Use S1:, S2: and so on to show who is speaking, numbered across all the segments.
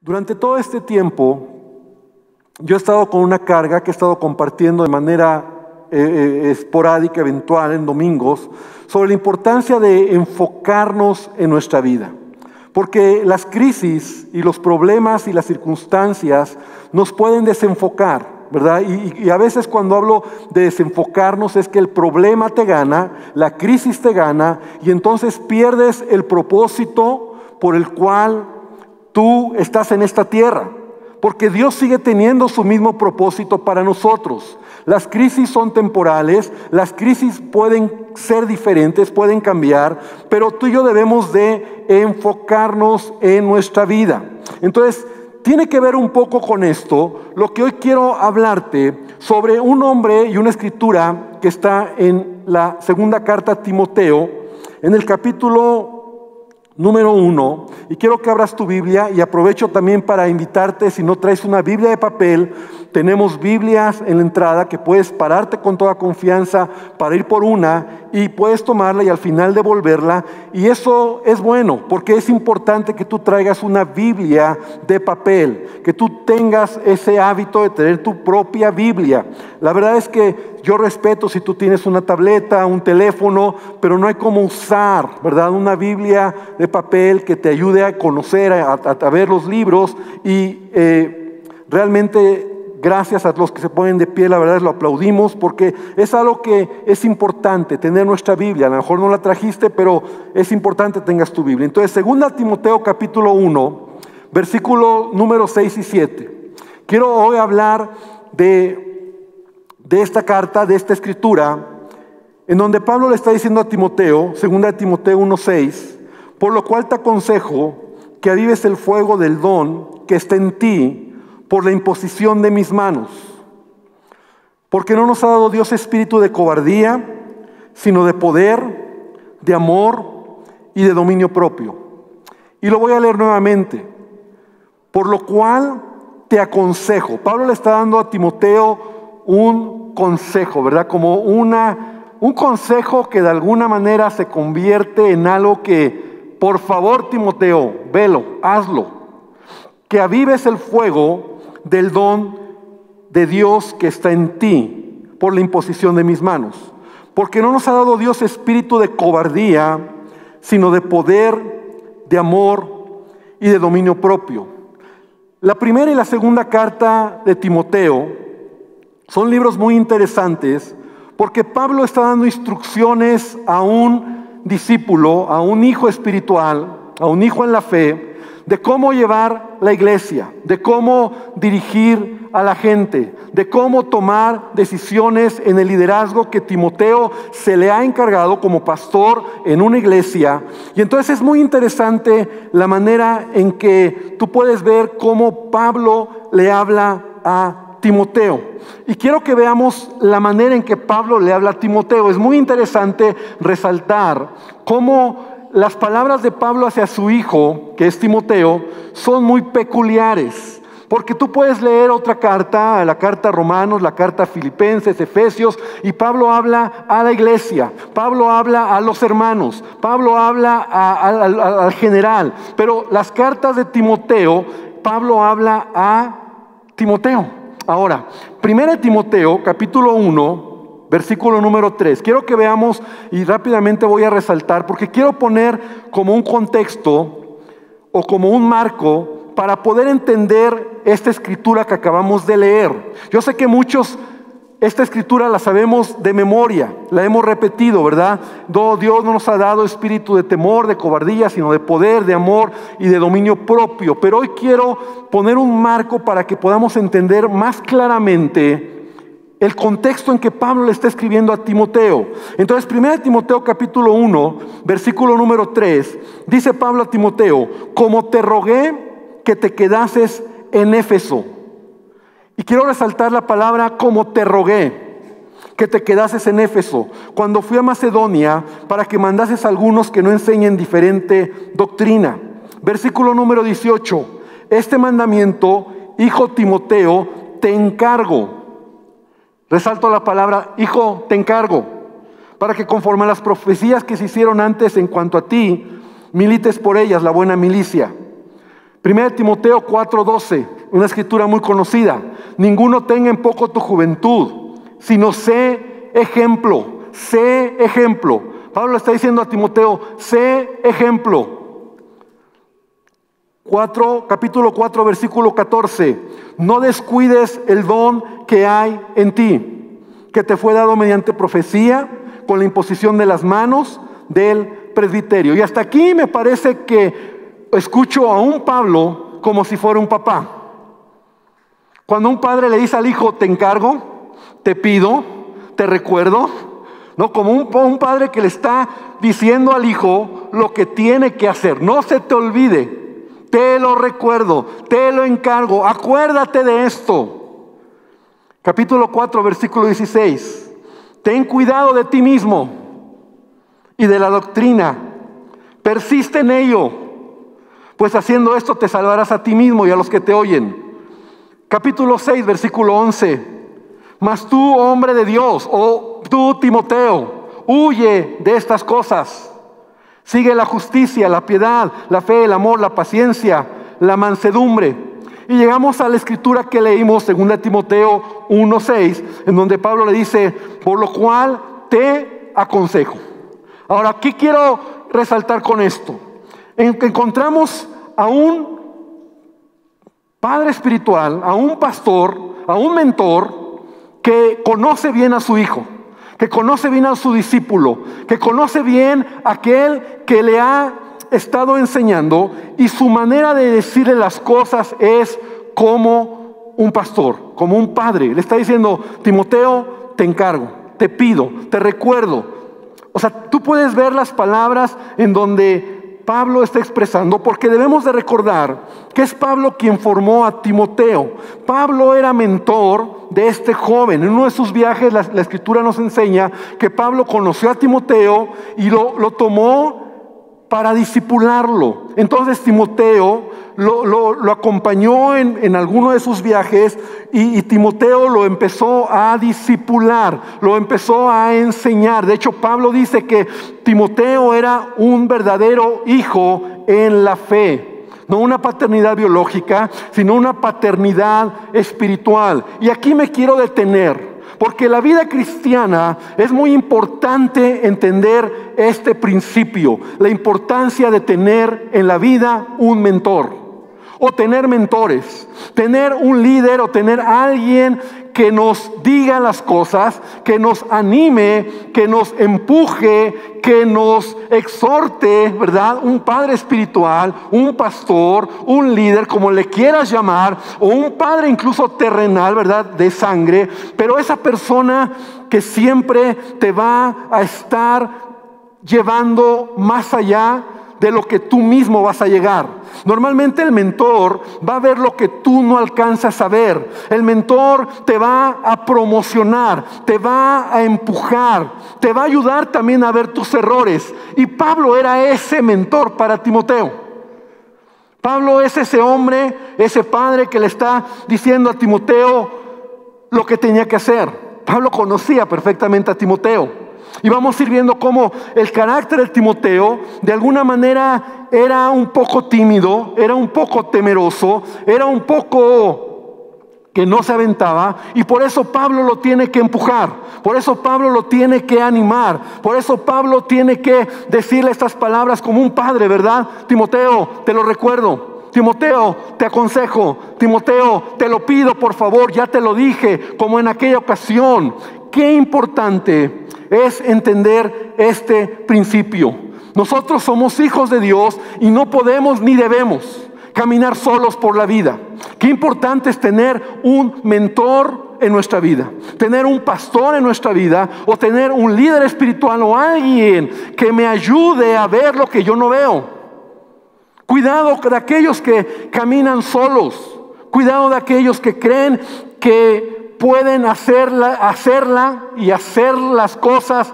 S1: Durante todo este tiempo, yo he estado con una carga que he estado compartiendo de manera esporádica, eventual, en domingos, sobre la importancia de enfocarnos en nuestra vida. Porque las crisis y los problemas y las circunstancias nos pueden desenfocar, ¿verdad? Y a veces cuando hablo de desenfocarnos es que el problema te gana, la crisis te gana, y entonces pierdes el propósito por el cual tú estás en esta tierra. Porque Dios sigue teniendo su mismo propósito para nosotros. Las crisis son temporales, las crisis pueden ser diferentes, pueden cambiar, pero tú y yo debemos de enfocarnos en nuestra vida. Entonces, tiene que ver un poco con esto, lo que hoy quiero hablarte sobre un hombre y una escritura que está en la segunda carta a Timoteo, en el capítulo número 1, y quiero que abras tu Biblia, y aprovecho también para invitarte, si no traes una Biblia de papel, tenemos Biblias en la entrada que puedes pararte con toda confianza para ir por una y puedes tomarla y al final devolverla, y eso es bueno porque es importante que tú traigas una Biblia de papel, que tú tengas ese hábito de tener tu propia Biblia. La verdad es que yo respeto si tú tienes una tableta, un teléfono, pero no hay como usar, ¿verdad?, una Biblia de papel que te ayude a conocer, a ver los libros y realmente gracias a los que se ponen de pie, la verdad lo aplaudimos porque es algo que es importante, tener nuestra Biblia. A lo mejor no la trajiste, pero es importante que tengas tu Biblia. Entonces, 2 Timoteo capítulo 1, versículo número 6 y 7. Quiero hoy hablar de esta carta, de esta escritura, en donde Pablo le está diciendo a Timoteo, 2 Timoteo 1:6, por lo cual te aconsejo que avives el fuego del don que está en ti, por la imposición de mis manos. Porque no nos ha dado Dios espíritu de cobardía, sino de poder, de amor y de dominio propio. Y lo voy a leer nuevamente. Por lo cual te aconsejo. Pablo le está dando a Timoteo un consejo, ¿verdad? Como un consejo que de alguna manera se convierte en algo que, por favor, Timoteo, velo, hazlo. Que avives el fuego del don de Dios que está en ti por la imposición de mis manos. Porque no nos ha dado Dios espíritu de cobardía, sino de poder, de amor y de dominio propio. La primera y la segunda carta de Timoteo son libros muy interesantes porque Pablo está dando instrucciones a un discípulo, a un hijo espiritual, a un hijo en la fe, de cómo llevar la iglesia, de cómo dirigir a la gente, de cómo tomar decisiones en el liderazgo que Timoteo se le ha encargado como pastor en una iglesia. Y entonces es muy interesante la manera en que tú puedes ver cómo Pablo le habla a Timoteo. Y quiero que veamos la manera en que Pablo le habla a Timoteo. Es muy interesante resaltar cómo las palabras de Pablo hacia su hijo, que es Timoteo, son muy peculiares. Porque tú puedes leer otra carta, la carta a Romanos, la carta a Filipenses, Efesios, y Pablo habla a la iglesia, Pablo habla a los hermanos, Pablo habla al general. Pero las cartas de Timoteo, Pablo habla a Timoteo. Ahora, 1 Timoteo, capítulo 1, versículo número 3. Quiero que veamos y rápidamente voy a resaltar porque quiero poner como un contexto o como un marco para poder entender esta escritura que acabamos de leer. Yo sé que muchos esta escritura la sabemos de memoria, la hemos repetido, ¿verdad? Dios no nos ha dado espíritu de temor, de cobardía, sino de poder, de amor y de dominio propio. Pero hoy quiero poner un marco para que podamos entender más claramente el contexto en que Pablo le está escribiendo a Timoteo. Entonces, 1 Timoteo capítulo 1, versículo número 3, dice Pablo a Timoteo, como te rogué que te quedases en Éfeso. Y quiero resaltar la palabra como te rogué que te quedases en Éfeso, cuando fui a Macedonia, para que mandases a algunos que no enseñen diferente doctrina. Versículo número 18, este mandamiento, hijo Timoteo, te encargo. Resalto la palabra, hijo, te encargo, para que conforme a las profecías que se hicieron antes en cuanto a ti, milites por ellas la buena milicia. 1 Timoteo 4:12, una escritura muy conocida. Ninguno tenga en poco tu juventud, sino sé ejemplo. Sé ejemplo. Pablo está diciendo a Timoteo, sé ejemplo. Capítulo 4, versículo 14. No descuides el don que hay en ti, que te fue dado mediante profecía, con la imposición de las manos del presbiterio. Y hasta aquí me parece que escucho a un Pablo como si fuera un papá. Cuando un padre le dice al hijo, te encargo, te pido, te recuerdo, ¿no? Como un padre que le está diciendo al hijo lo que tiene que hacer. No se te olvide. Te lo recuerdo, te lo encargo, acuérdate de esto. Capítulo 4, versículo 16. Ten cuidado de ti mismo y de la doctrina. Persiste en ello, pues haciendo esto te salvarás a ti mismo y a los que te oyen. Capítulo 6, versículo 11. Mas tú, hombre de Dios, o tú, Timoteo, huye de estas cosas. Sigue la justicia, la piedad, la fe, el amor, la paciencia, la mansedumbre. Y llegamos a la escritura que leímos, 2 Timoteo 1:6, en donde Pablo le dice, por lo cual te aconsejo. Ahora, ¿qué quiero resaltar con esto? Encontramos a un padre espiritual, a un pastor, a un mentor que conoce bien a su hijo, que conoce bien a su discípulo, que conoce bien a aquel que le ha estado enseñando, y su manera de decirle las cosas es como un pastor, como un padre. Le está diciendo, Timoteo, te encargo, te pido, te recuerdo. O sea, tú puedes ver las palabras en donde Pablo está expresando, porque debemos de recordar que es Pablo quien formó a Timoteo. Pablo era mentor de este joven. En uno de sus viajes la escritura nos enseña que Pablo conoció a Timoteo y lo tomó para discipularlo. Entonces Timoteo lo acompañó en alguno de sus viajes y Timoteo lo empezó a discipular, lo empezó a enseñar. De hecho, Pablo dice que Timoteo era un verdadero hijo en la fe. No una paternidad biológica, sino una paternidad espiritual. Y aquí me quiero detener, porque la vida cristiana es muy importante entender este principio, la importancia de tener en la vida un mentor o tener mentores, tener un líder o tener alguien que nos diga las cosas, que nos anime, que nos empuje, que nos exhorte, ¿verdad? Un padre espiritual, un pastor, un líder, como le quieras llamar, o un padre incluso terrenal, ¿verdad? De sangre, pero esa persona que siempre te va a estar llevando más allá de lo que tú mismo vas a llegar. Normalmente el mentor va a ver lo que tú no alcanzas a ver. El mentor te va a promocionar, te va a empujar, te va a ayudar también a ver tus errores. Y Pablo era ese mentor para Timoteo. Pablo es ese hombre, ese padre que le está diciendo a Timoteo lo que tenía que hacer. Pablo conocía perfectamente a Timoteo. Y vamos a ir viendo cómo el carácter de Timoteo de alguna manera era un poco tímido, era un poco temeroso, era un poco que no se aventaba, y por eso Pablo lo tiene que empujar, por eso Pablo lo tiene que animar, por eso Pablo tiene que decirle estas palabras como un padre, ¿verdad? Timoteo, te lo recuerdo. Timoteo, te aconsejo. Timoteo, te lo pido por favor, ya te lo dije, como en aquella ocasión. Qué importante es entender este principio. Nosotros somos hijos de Dios y no podemos ni debemos caminar solos por la vida. Qué importante es tener un mentor en nuestra vida, tener un pastor en nuestra vida, o tener un líder espiritual o alguien que me ayude a ver lo que yo no veo. Cuidado de aquellos que caminan solos. Cuidado de aquellos que creen que pueden hacerla y hacer las cosas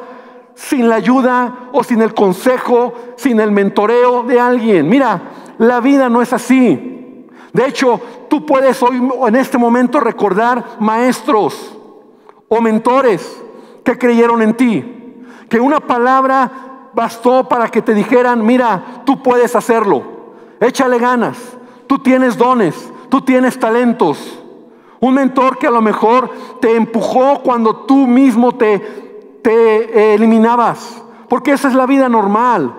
S1: sin la ayuda o sin el consejo, sin el mentoreo de alguien. Mira, la vida no es así. De hecho, tú puedes hoy en este momento recordar maestros o mentores que creyeron en ti, que una palabra bastó para que te dijeran, mira, tú puedes hacerlo. Échale ganas, Tú tienes dones, tú tienes talentos. Un mentor que a lo mejor te empujó cuando tú mismo te eliminabas, porque esa es la vida normal.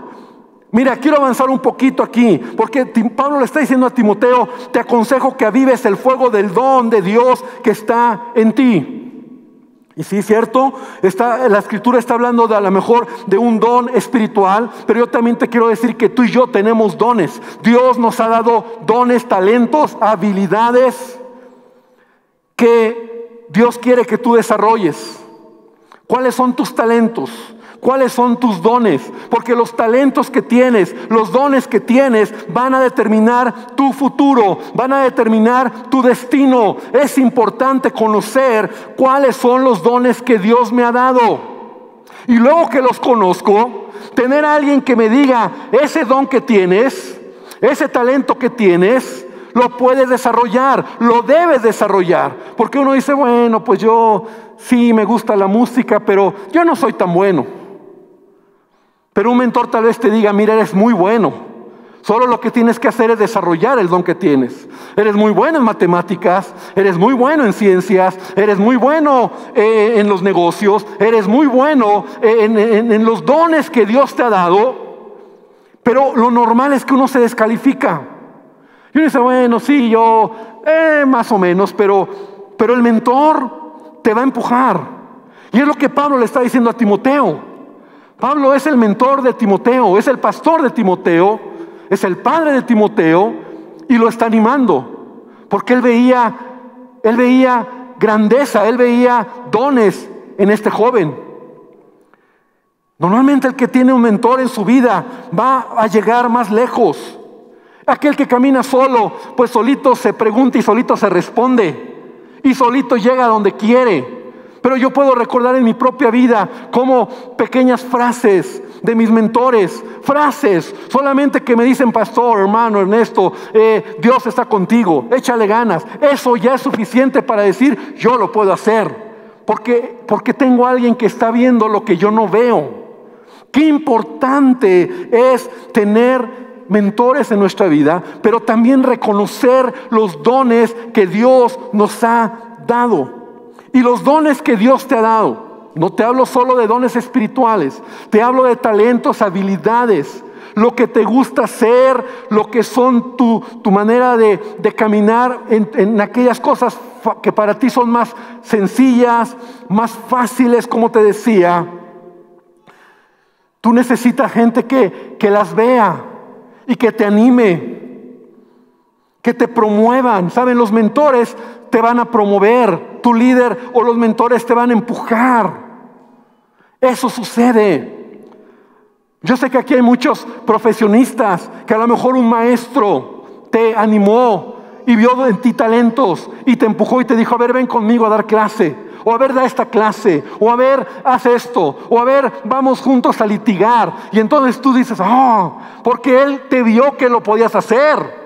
S1: Mira, quiero avanzar un poquito aquí, porque Pablo le está diciendo a Timoteo: te aconsejo que avives el fuego del don de Dios que está en ti. Y sí, cierto, la escritura está hablando de a lo mejor de un don espiritual, pero yo también te quiero decir que tú y yo tenemos dones. Dios nos ha dado dones, talentos, habilidades que Dios quiere que tú desarrolles. ¿Cuáles son tus talentos? ¿Cuáles son tus dones? Porque los talentos que tienes, los dones que tienes, van a determinar tu futuro, van a determinar tu destino. Es importante conocer cuáles son los dones que Dios me ha dado. Y luego que los conozco, tener a alguien que me diga: ese don que tienes, ese talento que tienes, lo puedes desarrollar, lo debes desarrollar. Porque uno dice: bueno, pues yo sí me gusta la música, pero yo no soy tan bueno. Pero un mentor tal vez te diga: mira, eres muy bueno, solo lo que tienes que hacer es desarrollar el don que tienes. Eres muy bueno en matemáticas, eres muy bueno en ciencias, eres muy bueno en los negocios, eres muy bueno en los dones que Dios te ha dado. Pero lo normal es que uno se descalifica. Y uno dice: bueno, sí, yo más o menos, pero el mentor te va a empujar. Y es lo que Pablo le está diciendo a Timoteo. Pablo es el mentor de Timoteo, es el pastor de Timoteo, es el padre de Timoteo, y lo está animando, porque él veía grandeza, él veía dones en este joven. Normalmente el que tiene un mentor en su vida va a llegar más lejos. Aquel que camina solo, pues solito se pregunta y solito se responde, y solito llega a donde quiere. Pero yo puedo recordar en mi propia vida como pequeñas frases de mis mentores, frases solamente que me dicen: pastor, hermano Ernesto, Dios está contigo, échale ganas. Eso ya es suficiente para decir: yo lo puedo hacer, porque tengo a alguien que está viendo lo que yo no veo. Qué importante es tener mentores en nuestra vida, pero también reconocer los dones que Dios nos ha dado. Y los dones que Dios te ha dado, no te hablo solo de dones espirituales, te hablo de talentos, habilidades, lo que te gusta hacer, lo que son tu manera de caminar en aquellas cosas que para ti son más sencillas, más fáciles, como te decía. Tú necesitas gente que las vea y que te anime, que te promuevan. ¿Saben? Los mentores te van a promover, tu líder o los mentores te van a empujar. Eso sucede. Yo sé que aquí hay muchos profesionistas que a lo mejor un maestro te animó y vio en ti talentos y te empujó y te dijo: a ver, ven conmigo a dar clase, o a ver, da esta clase, o a ver, haz esto, o a ver, vamos juntos a litigar. Y entonces tú dices: porque él te vio que lo podías hacer.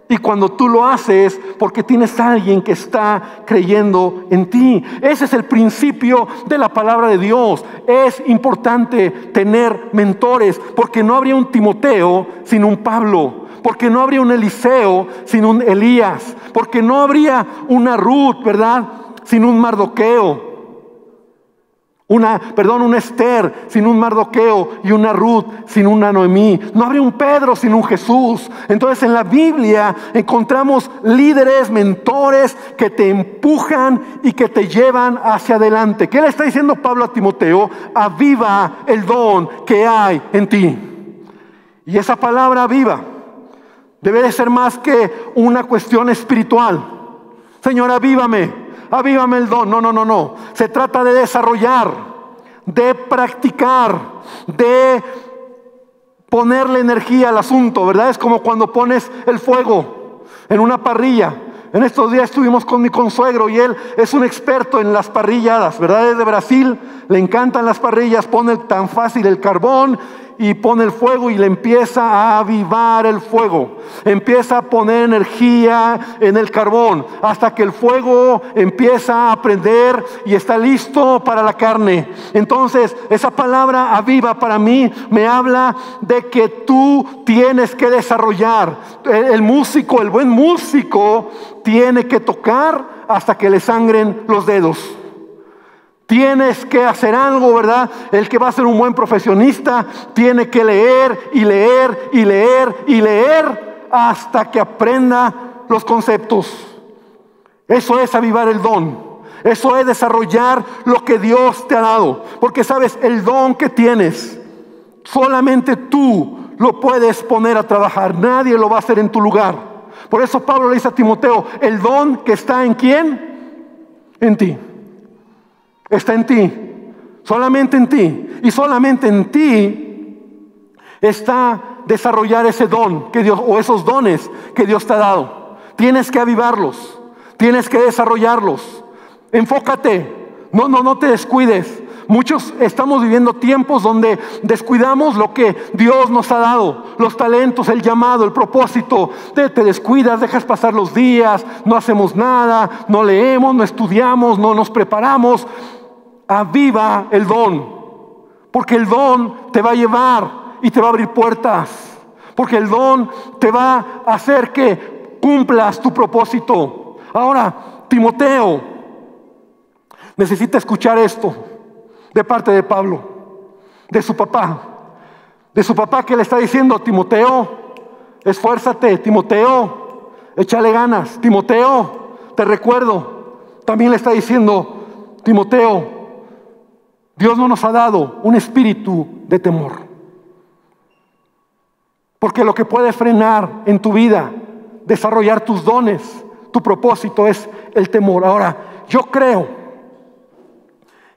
S1: Y cuando tú lo haces, porque tienes a alguien que está creyendo en ti. Ese es el principio de la palabra de Dios. Es importante tener mentores, porque no habría un Timoteo sin un Pablo, porque no habría un Eliseo sin un Elías, porque no habría una Ruth, ¿verdad?, sin un Mardoqueo. Una Esther sin un Mardoqueo, y una Ruth sin una Noemí. No habría un Pedro sin un Jesús. Entonces en la Biblia encontramos líderes, mentores que te empujan y que te llevan hacia adelante. ¿Qué le está diciendo Pablo a Timoteo? Aviva el don que hay en ti. Y esa palabra aviva debe de ser más que una cuestión espiritual. Señor, avívame el don. No. Se trata de desarrollar, de practicar, de ponerle energía al asunto, ¿verdad? Es como cuando pones el fuego en una parrilla. En estos días estuvimos con mi consuegro y él es un experto en las parrilladas, ¿verdad? Es de Brasil, le encantan las parrillas, pone tan fácil el carbón y pone el fuego y le empieza a avivar el fuego. Empieza a poner energía en el carbón hasta que el fuego empieza a prender y está listo para la carne. Entonces, esa palabra aviva para mí me habla de que tú tienes que desarrollar. El músico, el buen músico, tiene que tocar hasta que le sangren los dedos. Tienes que hacer algo, ¿verdad? El que va a ser un buen profesionista tiene que leer y leer y leer y leer hasta que aprenda los conceptos. Eso es avivar el don. Eso es desarrollar lo que Dios te ha dado. Porque sabes, el don que tienes, solamente tú lo puedes poner a trabajar. Nadie lo va a hacer en tu lugar. Por eso Pablo le dice a Timoteo, el don que está ¿en quién? En ti. Está en ti, solamente en ti, y solamente en ti está desarrollar ese don que Dios, o esos dones que Dios te ha dado. Tienes que avivarlos, tienes que desarrollarlos. Enfócate, no te descuides. Muchos estamos viviendo tiempos donde descuidamos lo que Dios nos ha dado, los talentos, el llamado, el propósito. Te descuidas, dejas pasar los días, no hacemos nada, no leemos, no estudiamos, no nos preparamos. Aviva el don, porque el don te va a llevar y te va a abrir puertas, porque el don te va a hacer que cumplas tu propósito. Ahora, Timoteo necesita escuchar esto de parte de Pablo, de su papá que le está diciendo: Timoteo, esfuérzate, Timoteo, échale ganas, Timoteo, te recuerdo. También le está diciendo: Timoteo, Dios no nos ha dado un espíritu de temor. Porque lo que puede frenar en tu vida, desarrollar tus dones, tu propósito, es el temor. Ahora, yo creo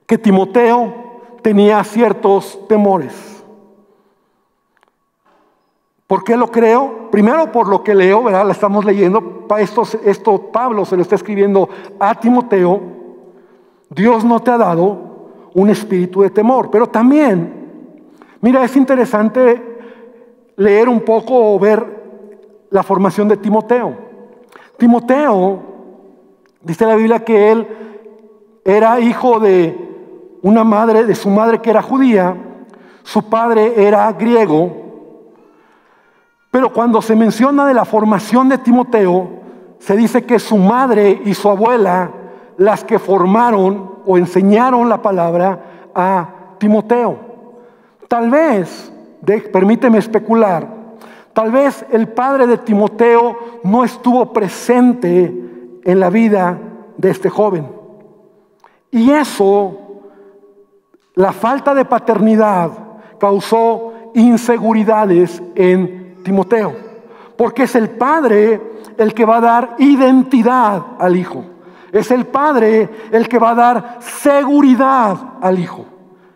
S1: que Timoteo tenía ciertos temores. ¿Por qué lo creo? Primero por lo que leo, ¿verdad? La estamos leyendo. Esto Pablo se lo está escribiendo a Timoteo. Dios no te ha dado un espíritu de temor. Pero también, mira, es interesante leer un poco o ver la formación de Timoteo. Timoteo, dice la Biblia que él era hijo de una madre, de su madre que era judía, su padre era griego. Pero cuando se menciona de la formación de Timoteo, se dice que su madre y su abuela, las que formaron o enseñaron la palabra a Timoteo. Tal vez, permíteme especular, tal vez el padre de Timoteo no estuvo presente en la vida de este joven. Y eso, la falta de paternidad, causó inseguridades en Timoteo. Porque es el padre el que va a dar identidad al hijo. Es el padre el que va a dar seguridad al hijo.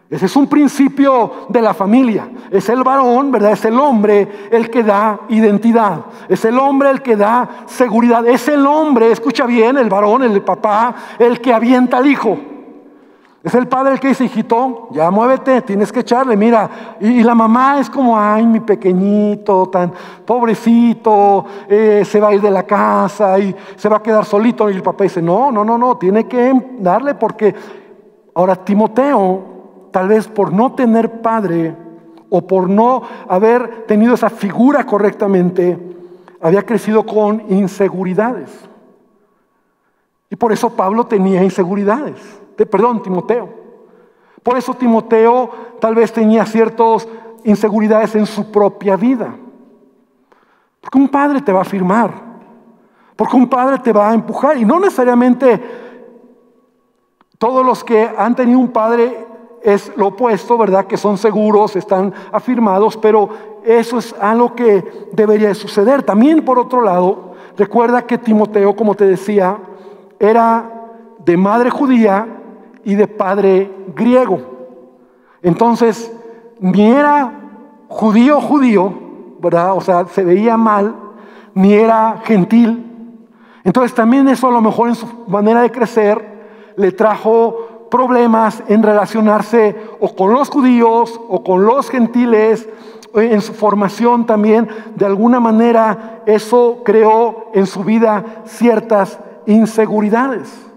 S1: Ese es un principio de la familia. Es el varón, ¿verdad? Es el hombre el que da identidad. Es el hombre el que da seguridad. Es el hombre, escucha bien, el varón, el papá, el que avienta al hijo. Es el padre el que dice: hijito, ya muévete, tienes que echarle, mira. Y la mamá es como: ay, mi pequeñito, tan pobrecito, se va a ir de la casa y se va a quedar solito. Y el papá dice: no, tiene que darle, porque ahora Timoteo, tal vez por no tener padre o por no haber tenido esa figura correctamente, había crecido con inseguridades. Y por eso Pablo tenía inseguridades. Timoteo. Por eso Timoteo tal vez tenía ciertas inseguridades en su propia vida. Porque un padre te va a afirmar. Porque un padre te va a empujar. Y no necesariamente todos los que han tenido un padre es lo opuesto, ¿verdad? Que son seguros, están afirmados, pero eso es algo que debería de suceder. También, por otro lado, recuerda que Timoteo, como te decía, era de madre judía y de padre griego. Entonces, ni era judío, ¿verdad? O sea, se veía mal, ni era gentil. Entonces también eso, a lo mejor en su manera de crecer, le trajo problemas en relacionarse o con los judíos o con los gentiles. En su formación también, de alguna manera, eso creó en su vida ciertas inseguridades.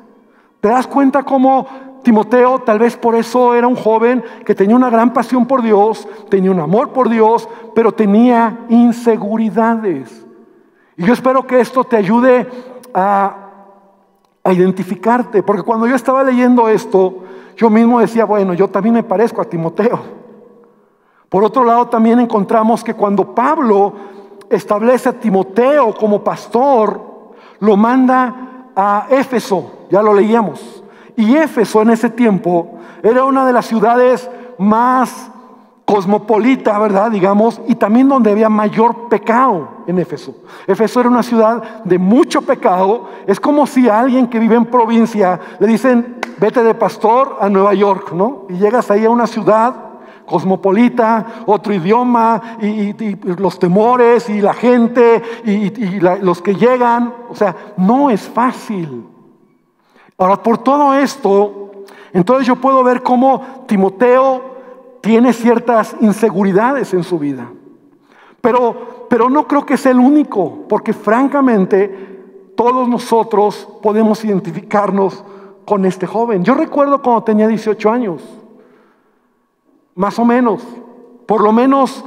S1: ¿Te das cuenta cómo Timoteo, tal vez por eso era un joven que tenía una gran pasión por Dios, tenía un amor por Dios, pero tenía inseguridades? Y yo espero que esto te ayude a identificarte, porque cuando yo estaba leyendo esto, yo mismo decía, bueno, yo también me parezco a Timoteo. Por otro lado, también encontramos que cuando Pablo establece a Timoteo como pastor, lo manda a Éfeso, ya lo leíamos. Y Éfeso en ese tiempo era una de las ciudades más cosmopolita, ¿verdad? Digamos, y también donde había mayor pecado en Éfeso. Éfeso era una ciudad de mucho pecado. Es como si a alguien que vive en provincia le dicen, vete de pastor a Nueva York, ¿no? Y llegas ahí a una ciudad cosmopolita, otro idioma, y los temores, y la gente, los que llegan. O sea, no es fácil. Ahora, por todo esto, entonces yo puedo ver cómo Timoteo tiene ciertas inseguridades en su vida. Pero no creo que sea el único, porque francamente todos nosotros podemos identificarnos con este joven. Yo recuerdo cuando tenía 18 años, más o menos, por lo menos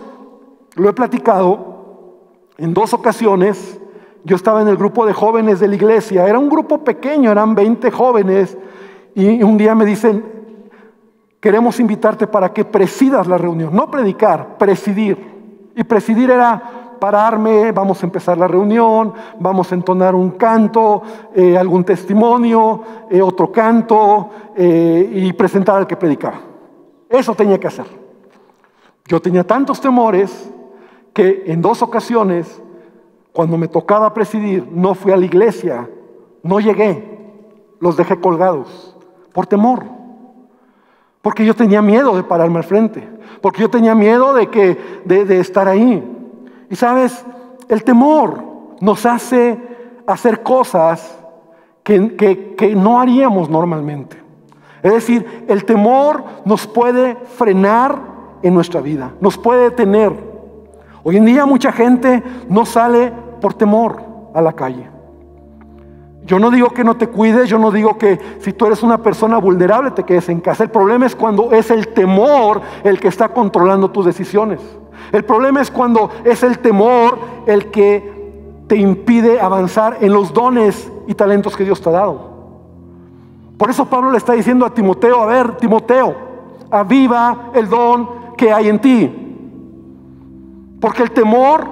S1: lo he platicado en 2 ocasiones. Yo estaba en el grupo de jóvenes de la iglesia, era un grupo pequeño, eran 20 jóvenes, y un día me dicen, queremos invitarte para que presidas la reunión, no predicar, presidir. Y presidir era pararme, vamos a empezar la reunión, vamos a entonar un canto, algún testimonio, otro canto, y presentar al que predicaba. Eso tenía que hacer. Yo tenía tantos temores que en 2 ocasiones, cuando me tocaba presidir, no fui a la iglesia, no llegué, los dejé colgados por temor. Porque yo tenía miedo de pararme al frente, porque yo tenía miedo de estar ahí. Y sabes, el temor nos hace hacer cosas que no haríamos normalmente. Es decir, el temor nos puede frenar en nuestra vida, nos puede detener. Hoy en día mucha gente no sale por temor a la calle. Yo no digo que no te cuides, yo no digo que si tú eres una persona vulnerable te quedes en casa. El problema es cuando es el temor el que está controlando tus decisiones. El problema es cuando es el temor el que te impide avanzar en los dones y talentos que Dios te ha dado. Por eso Pablo le está diciendo a Timoteo, a ver, Timoteo, aviva el don que hay en ti. Porque el temor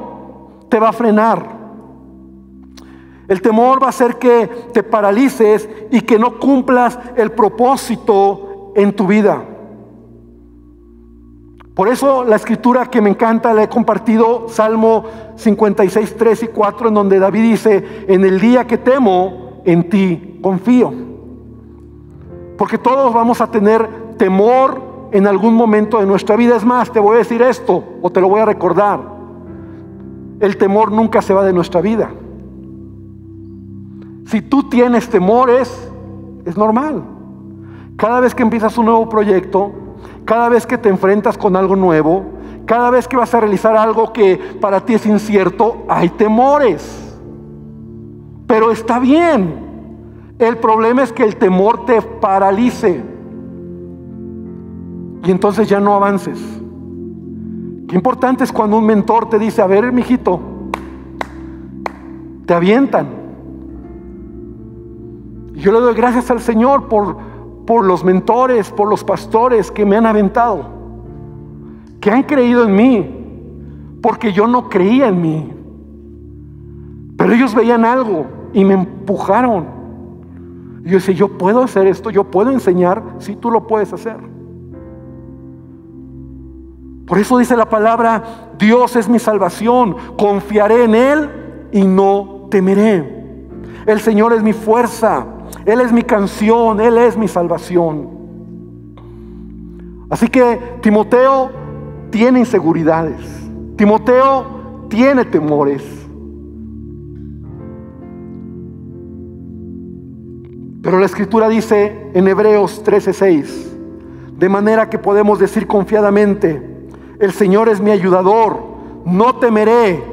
S1: te va a frenar. El temor va a hacer que te paralices y que no cumplas el propósito en tu vida. Por eso la escritura que me encanta, la he compartido, Salmo 56, 3 y 4, en donde David dice, en el día que temo, en ti confío. Porque todos vamos a tener temor en algún momento de nuestra vida. Es más, te voy a decir esto, o te lo voy a recordar. El temor nunca se va de nuestra vida. Si tú tienes temores, es normal. Cada vez que empiezas un nuevo proyecto, cada vez que te enfrentas con algo nuevo, cada vez que vas a realizar algo que para ti es incierto, hay temores. Pero está bien. El problema es que el temor te paralice y entonces ya no avances. Qué importante es cuando un mentor te dice, a ver, mijito, te avientan. Y yo le doy gracias al Señor por los mentores, por los pastores que me han aventado, que han creído en mí, porque yo no creía en mí. Pero ellos veían algo y me empujaron. Y yo decía, yo puedo hacer esto, yo puedo enseñar, si tú lo puedes hacer. Por eso dice la palabra, Dios es mi salvación, confiaré en Él y no temeré. El Señor es mi fuerza, Él es mi canción, Él es mi salvación. Así que Timoteo tiene inseguridades, Timoteo tiene temores. Pero la Escritura dice en Hebreos 13:6, de manera que podemos decir confiadamente: el Señor es mi ayudador, no temeré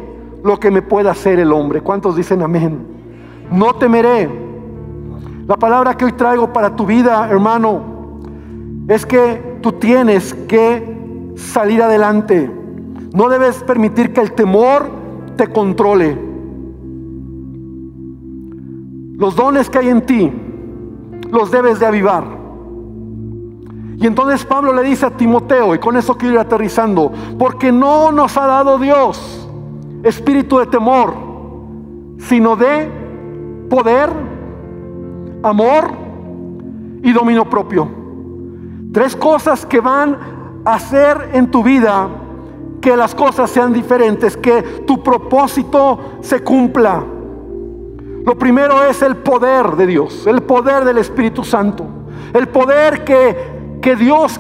S1: lo que me pueda hacer el hombre. ¿Cuántos dicen amén? No temeré. La palabra que hoy traigo para tu vida, hermano, es que tú tienes que salir adelante. No debes permitir que el temor te controle. Los dones que hay en ti los debes de avivar. Y entonces Pablo le dice a Timoteo, y con eso quiero ir aterrizando: porque no nos ha dado Dios espíritu de temor, sino de poder, amor y dominio propio. 3 cosas que van a hacer en tu vida que las cosas sean diferentes, que tu propósito se cumpla. Lo primero es el poder de Dios, el poder del Espíritu Santo, el poder que Dios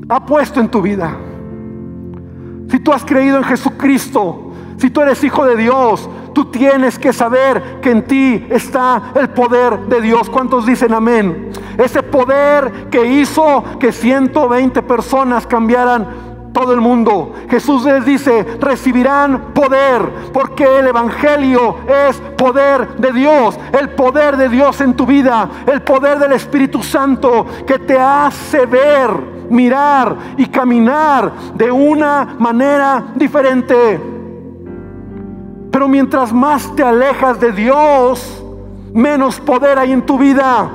S1: ha puesto en tu vida. Si tú has creído en Jesucristo, si tú eres hijo de Dios, tú tienes que saber que en ti está el poder de Dios. ¿Cuántos dicen amén? Ese poder que hizo que 120 personas cambiaran todo el mundo. Jesús les dice: recibirán poder, porque el evangelio es poder de Dios. El poder de Dios en tu vida, el poder del Espíritu Santo, que te hace ver, mirar y caminar de una manera diferente. Pero mientras más te alejas de Dios, menos poder hay en tu vida.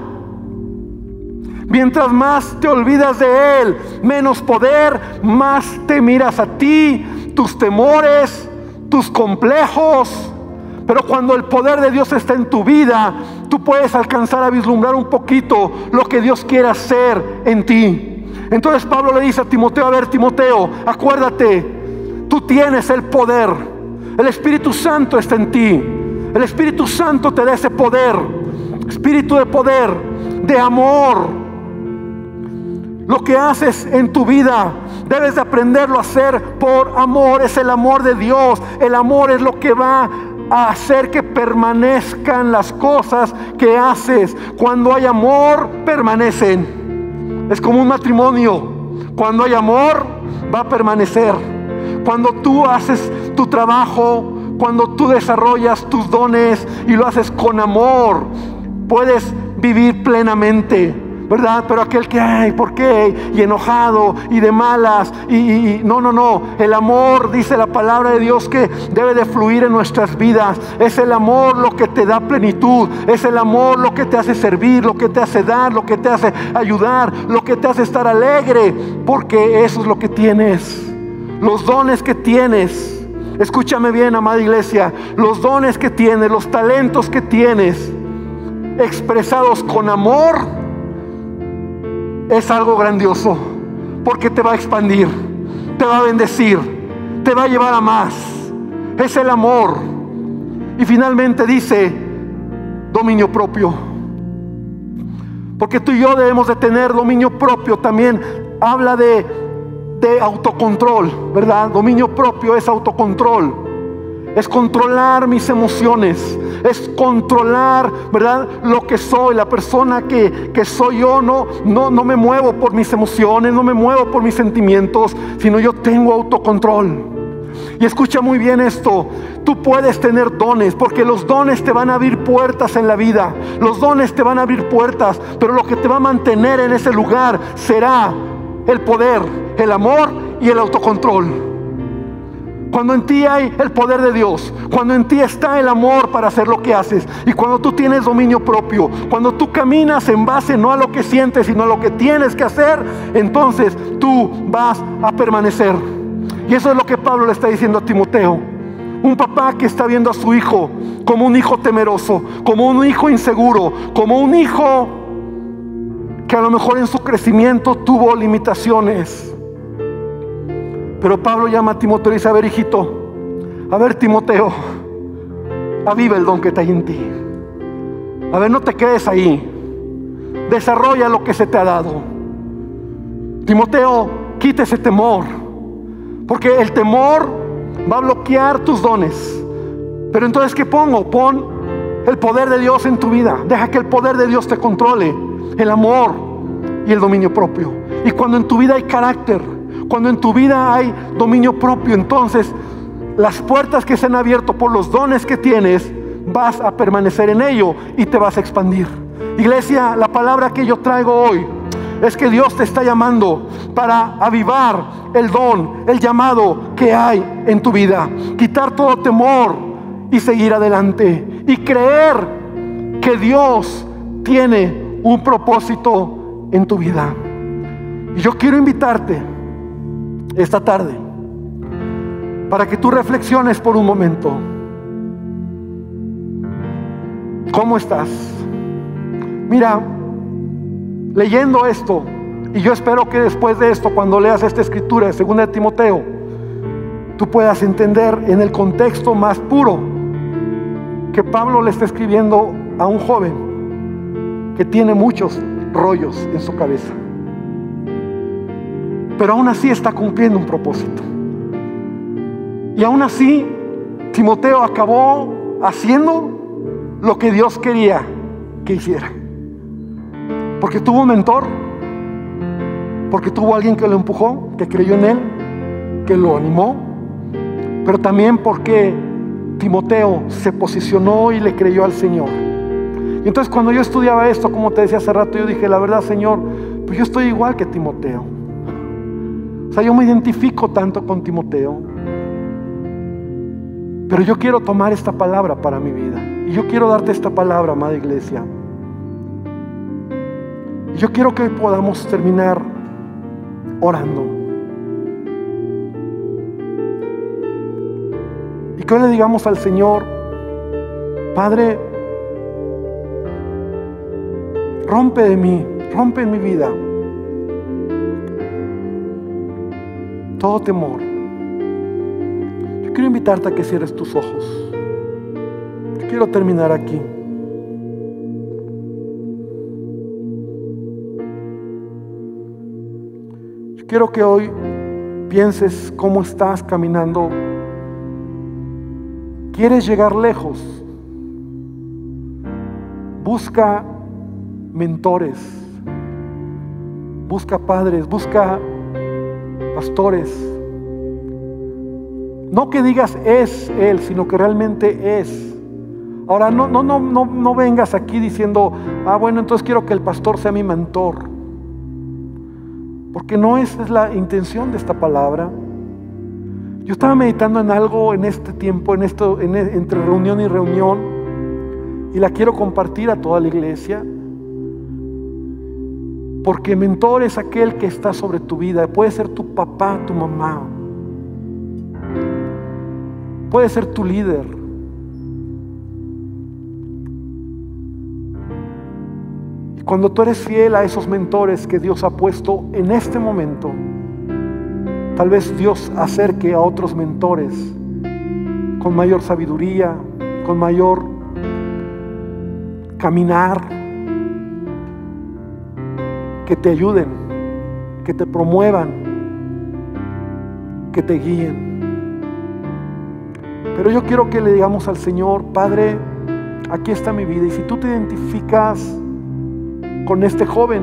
S1: Mientras más te olvidas de Él, menos poder, más te miras a ti, tus temores, tus complejos. Pero cuando el poder de Dios está en tu vida, tú puedes alcanzar a vislumbrar un poquito lo que Dios quiere hacer en ti. Entonces Pablo le dice a Timoteo: a ver, Timoteo, acuérdate, tú tienes el poder. El Espíritu Santo está en ti. El Espíritu Santo te da ese poder, espíritu de poder, de amor. Lo que haces en tu vida debes de aprenderlo a hacer por amor. Es el amor de Dios. El amor es lo que va a hacer que permanezcan las cosas que haces. Cuando hay amor, permanecen. Es como un matrimonio. Cuando hay amor, va a permanecer. Cuando tú haces tu trabajo, cuando tú desarrollas tus dones y lo haces con amor, puedes vivir plenamente, ¿verdad? Pero aquel que, ay, ¿por qué? Y enojado y de malas no. El amor, dice la palabra de Dios, que debe de fluir en nuestras vidas. Es el amor lo que te da plenitud. Es el amor lo que te hace servir, lo que te hace dar, lo que te hace ayudar, lo que te hace estar alegre, porque eso es lo que tienes. Los dones que tienes, escúchame bien, amada iglesia, los dones que tienes, los talentos que tienes, expresados con amor, es algo grandioso, porque te va a expandir, te va a bendecir, te va a llevar a más. Es el amor. Y finalmente dice dominio propio, porque tú y yo debemos de tener dominio propio. También habla de autocontrol, ¿verdad? Dominio propio es autocontrol. Es controlar mis emociones. Es controlar, ¿verdad?, lo que soy, la persona que soy yo. No me muevo por mis emociones, no me muevo por mis sentimientos, sino yo tengo autocontrol. Y escucha muy bien esto: tú puedes tener dones, porque los dones te van a abrir puertas en la vida. Los dones te van a abrir puertas, pero lo que te va a mantener en ese lugar será el poder, el amor y el autocontrol. Cuando en ti hay el poder de Dios, cuando en ti está el amor para hacer lo que haces, y cuando tú tienes dominio propio, cuando tú caminas en base no a lo que sientes, sino a lo que tienes que hacer, entonces tú vas a permanecer. Y eso es lo que Pablo le está diciendo a Timoteo. Un papá que está viendo a su hijo como un hijo temeroso, como un hijo inseguro, como un hijo que a lo mejor en su crecimiento tuvo limitaciones. Pero Pablo llama a Timoteo y dice: a ver, hijito, a ver, Timoteo, aviva el don que está en ti. A ver, no te quedes ahí, desarrolla lo que se te ha dado. Timoteo, quita ese temor, porque el temor va a bloquear tus dones. Pero entonces, ¿qué pongo? Pon el poder de Dios en tu vida. Deja que el poder de Dios te controle. El amor y el dominio propio. Y cuando en tu vida hay carácter, cuando en tu vida hay dominio propio, entonces las puertas que se han abierto por los dones que tienes, vas a permanecer en ello y te vas a expandir. Iglesia, la palabra que yo traigo hoy es que Dios te está llamando para avivar el don, el llamado que hay en tu vida. Quitar todo temor y seguir adelante. Y creer que Dios tiene un propósito en tu vida. Y yo quiero invitarte esta tarde para que tú reflexiones por un momento. ¿Cómo estás? Mira, leyendo esto, y yo espero que después de esto, cuando leas esta escritura de 2 de Timoteo, tú puedas entender en el contexto más puro que Pablo le está escribiendo a un joven que tiene muchos rollos en su cabeza, pero aún así está cumpliendo un propósito. Y aún así Timoteo acabó haciendo lo que Dios quería que hiciera, porque tuvo un mentor, porque tuvo alguien que lo empujó, que creyó en él, que lo animó, pero también porque Timoteo se posicionó y le creyó al Señor. Y entonces cuando yo estudiaba esto, como te decía hace rato, yo dije, la verdad, Señor, pues yo estoy igual que Timoteo. O sea, yo me identifico tanto con Timoteo, pero yo quiero tomar esta palabra para mi vida. Y yo quiero darte esta palabra, amada iglesia. Y yo quiero que hoy podamos terminar orando. Y que hoy le digamos al Señor, Padre, rompe de mí, rompe en mi vida todo temor. Yo quiero invitarte a que cierres tus ojos. Yo quiero terminar aquí. Yo quiero que hoy pienses cómo estás caminando. ¿Quieres llegar lejos? Busca mentores, busca padres, busca pastores. No que digas es él, sino que realmente es. Ahora no vengas aquí diciendo, bueno, entonces quiero que el pastor sea mi mentor, porque no esa es la intención de esta palabra. Yo estaba meditando en algo en este tiempo, entre reunión y reunión, y la quiero compartir a toda la iglesia. Porque mentor es aquel que está sobre tu vida. Puede ser tu papá, tu mamá, puede ser tu líder. Y cuando tú eres fiel a esos mentores que Dios ha puesto en este momento, tal vez Dios acerque a otros mentores con mayor sabiduría, con mayor caminar, que te ayuden, que te promuevan, que te guíen. Pero yo quiero que le digamos al Señor, Padre, aquí está mi vida. Y si tú te identificas con este joven,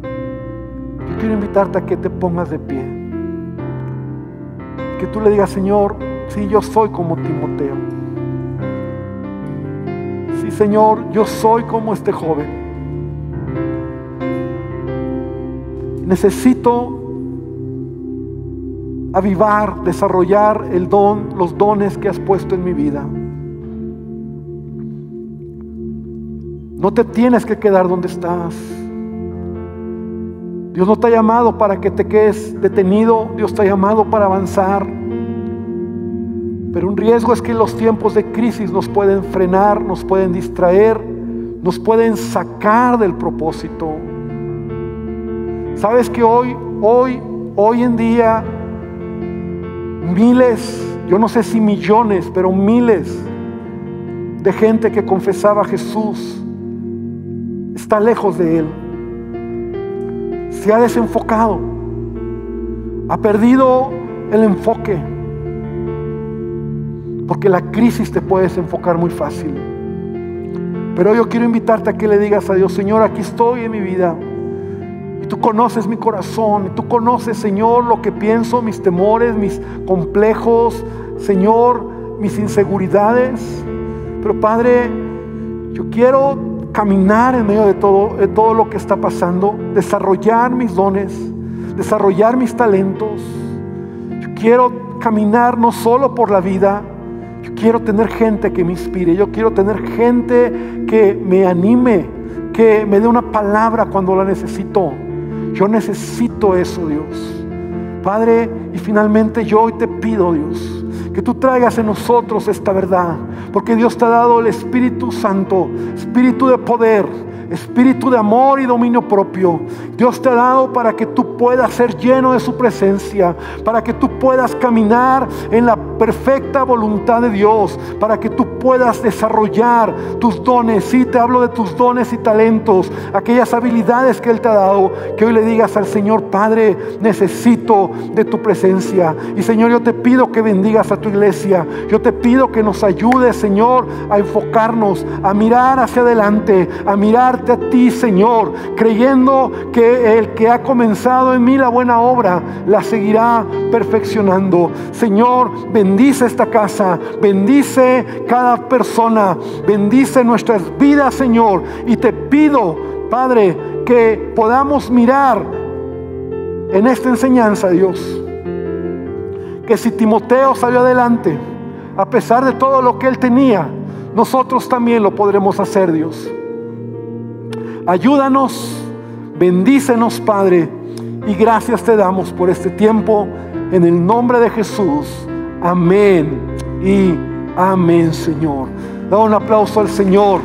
S1: yo quiero invitarte a que te pongas de pie, que tú le digas, Señor, sí, yo soy como Timoteo. Sí, Señor, yo soy como este joven. Necesito avivar, desarrollar los dones que has puesto en mi vida. No te tienes que quedar donde estás. Dios no te ha llamado para que te quedes detenido. Dios te ha llamado para avanzar. Pero un riesgo es que los tiempos de crisis nos pueden frenar, nos pueden distraer, nos pueden sacar del propósito. Sabes que hoy en día miles, yo no sé si millones, pero miles de gente que confesaba a Jesús está lejos de Él. Se ha desenfocado, ha perdido el enfoque, porque la crisis te puede desenfocar muy fácil. Pero yo quiero invitarte a que le digas a Dios: Señor, aquí estoy en mi vida. Y tú conoces mi corazón. Y tú conoces, Señor, lo que pienso, mis temores, mis complejos, Señor, mis inseguridades. Pero Padre, yo quiero caminar en medio de todo lo que está pasando, desarrollar mis dones, desarrollar mis talentos. Yo quiero caminar no solo por la vida. Yo quiero tener gente que me inspire. Yo quiero tener gente que me anime, que me dé una palabra cuando la necesito. Yo necesito eso, Dios. Padre, y finalmente yo hoy te pido, Dios, que tú traigas en nosotros esta verdad, porque Dios te ha dado el Espíritu Santo, Espíritu de poder, Espíritu de amor y dominio propio. Dios te ha dado para que tú puedas ser lleno de su presencia, para que tú puedas caminar en la perfecta voluntad de Dios, para que tú puedas desarrollar tus dones. Sí, te hablo de tus dones y talentos, aquellas habilidades que Él te ha dado. Que hoy le digas al Señor: Padre, necesito de tu presencia. Y Señor, yo te pido que bendigas a tu iglesia. Yo te pido que nos ayudes, Señor, a enfocarnos, a mirar hacia adelante, a mirarte a ti, Señor, creyendo que el que ha comenzado en mí la buena obra la seguirá perfeccionando. Señor, bendice esta casa, bendice cada persona, bendice nuestras vidas, Señor. Y te pido, Padre, que podamos mirar en esta enseñanza, Dios, que si Timoteo salió adelante a pesar de todo lo que él tenía, nosotros también lo podremos hacer, Dios. Ayúdanos, bendícenos, Padre, y gracias te damos por este tiempo, en el nombre de Jesús. Amén y amén, Señor. Da un aplauso al Señor.